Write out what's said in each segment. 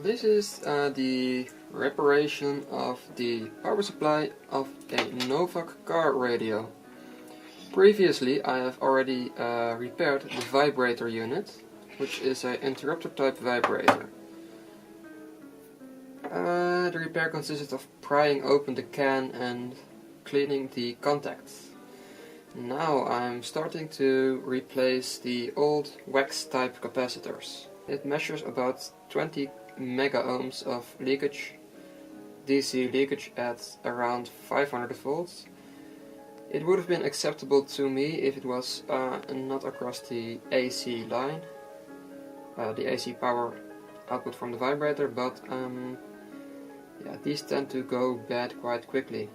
This is the reparation of the power supply of a Novak car radio. Previously I have already repaired the vibrator unit, which is an interrupter type vibrator. The repair consisted of prying open the can and cleaning the contacts. Now I'm starting to replace the old wax type capacitors. It measures about 20 mega ohms of leakage, DC leakage at around 500 volts. It would have been acceptable to me if it was not across the AC line, the AC power output from the vibrator, but yeah, these tend to go bad quite quickly.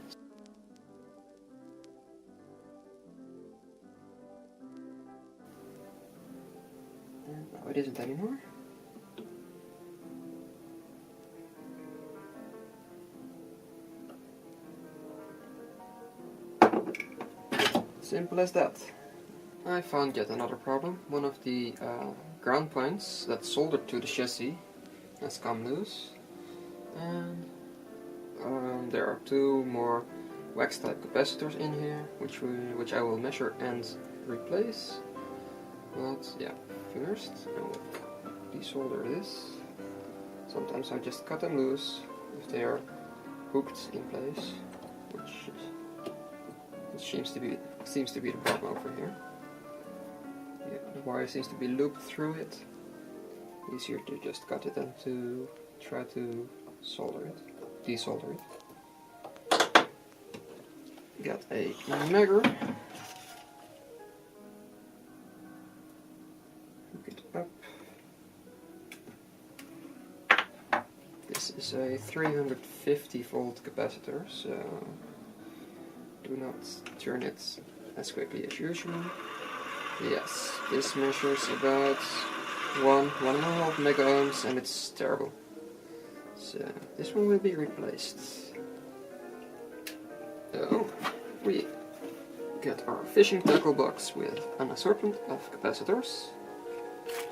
No, it isn't anymore. Simple as that. I found yet another problem. One of the ground points that's soldered to the chassis has come loose, and there are two more wax type capacitors in here, which I will measure and replace. But yeah, first I will desolder this. Sometimes I just cut them loose if they are hooked in place, which seems to be the problem over here. Yeah, the wire seems to be looped through it. Easier to just cut it than to try to solder it, desolder it. Got a megger. Hook it up. This is a 350 volt capacitor, so do not turn it as quickly as usual. Yes, this measures about 1.5 mega ohms, and it's terrible. So this one will be replaced. So we get our fishing tackle box with an assortment of capacitors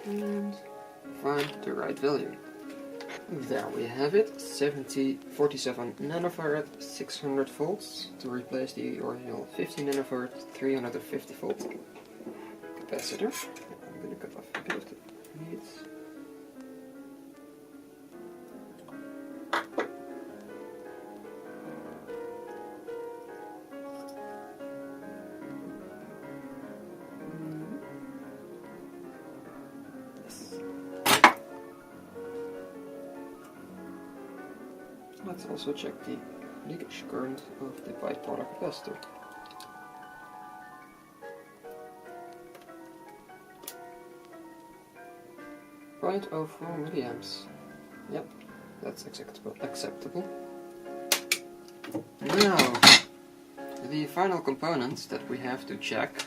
and find the right value. There we have it, 47 nanofarad, 600 volts, to replace the original 50 nanofarad, 350 volt capacitor. I'm going to cut off a bit of the leads. Let's also check the leakage current of the bipolar capacitor. .04 milliamps. Yep, that's acceptable. Now, the final component that we have to check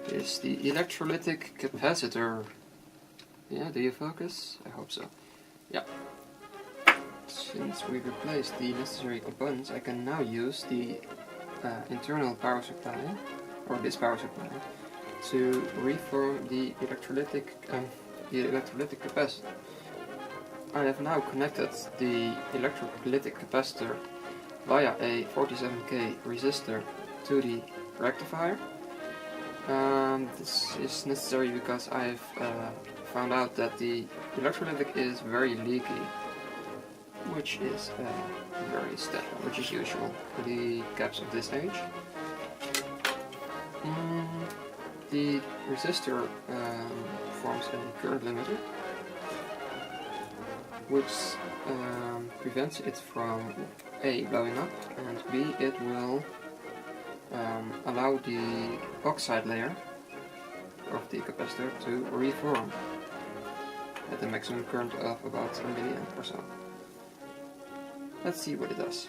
is the electrolytic capacitor. Yeah, do you focus? I hope so. Yeah. Since we replaced the necessary components, I can now use the internal power supply, or this power supply, to reform the electrolytic capacitor. I have now connected the electrolytic capacitor via a 47K resistor to the rectifier. This is necessary because I've found out that the electrolytic is very leaky, which is very standard, which is usual for the caps of this age. The resistor forms a current limiter, which prevents it from A, blowing up, and B, it will allow the oxide layer of the capacitor to reform at a maximum current of about 1 milliamp or so. Let's see what it does.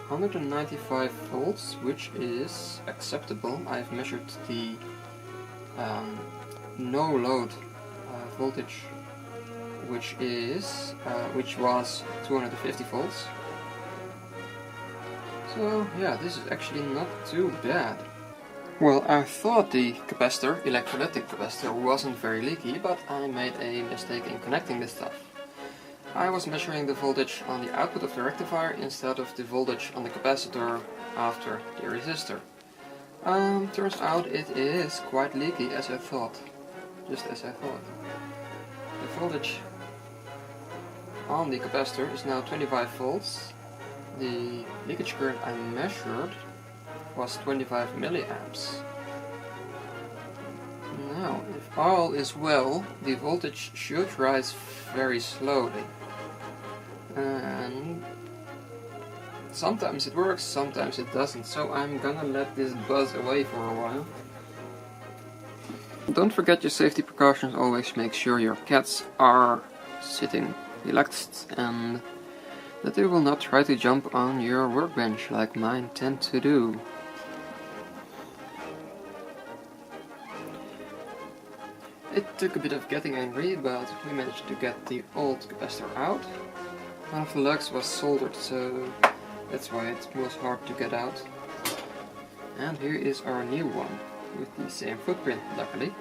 195 volts, which is acceptable. I've measured the no load voltage, which was 250 volts. So yeah, this is actually not too bad. Well, I thought the capacitor, electrolytic capacitor, wasn't very leaky, but I made a mistake in connecting this stuff. I was measuring the voltage on the output of the rectifier instead of the voltage on the capacitor after the resistor. Turns out it is quite leaky as I thought. Just as I thought. The voltage on the capacitor is now 25 volts. The leakage current I measured was 25 milliamps. Now, if all is well, the voltage should rise very slowly. And sometimes it works, sometimes it doesn't, so I'm gonna let this buzz away for a while. Don't forget your safety precautions, always make sure your cats are sitting relaxed and that they will not try to jump on your workbench like mine tend to do. It took a bit of getting angry, but we managed to get the old capacitor out. One of the lugs was soldered, so that's why it was hard to get out. And here is our new one, with the same footprint, luckily.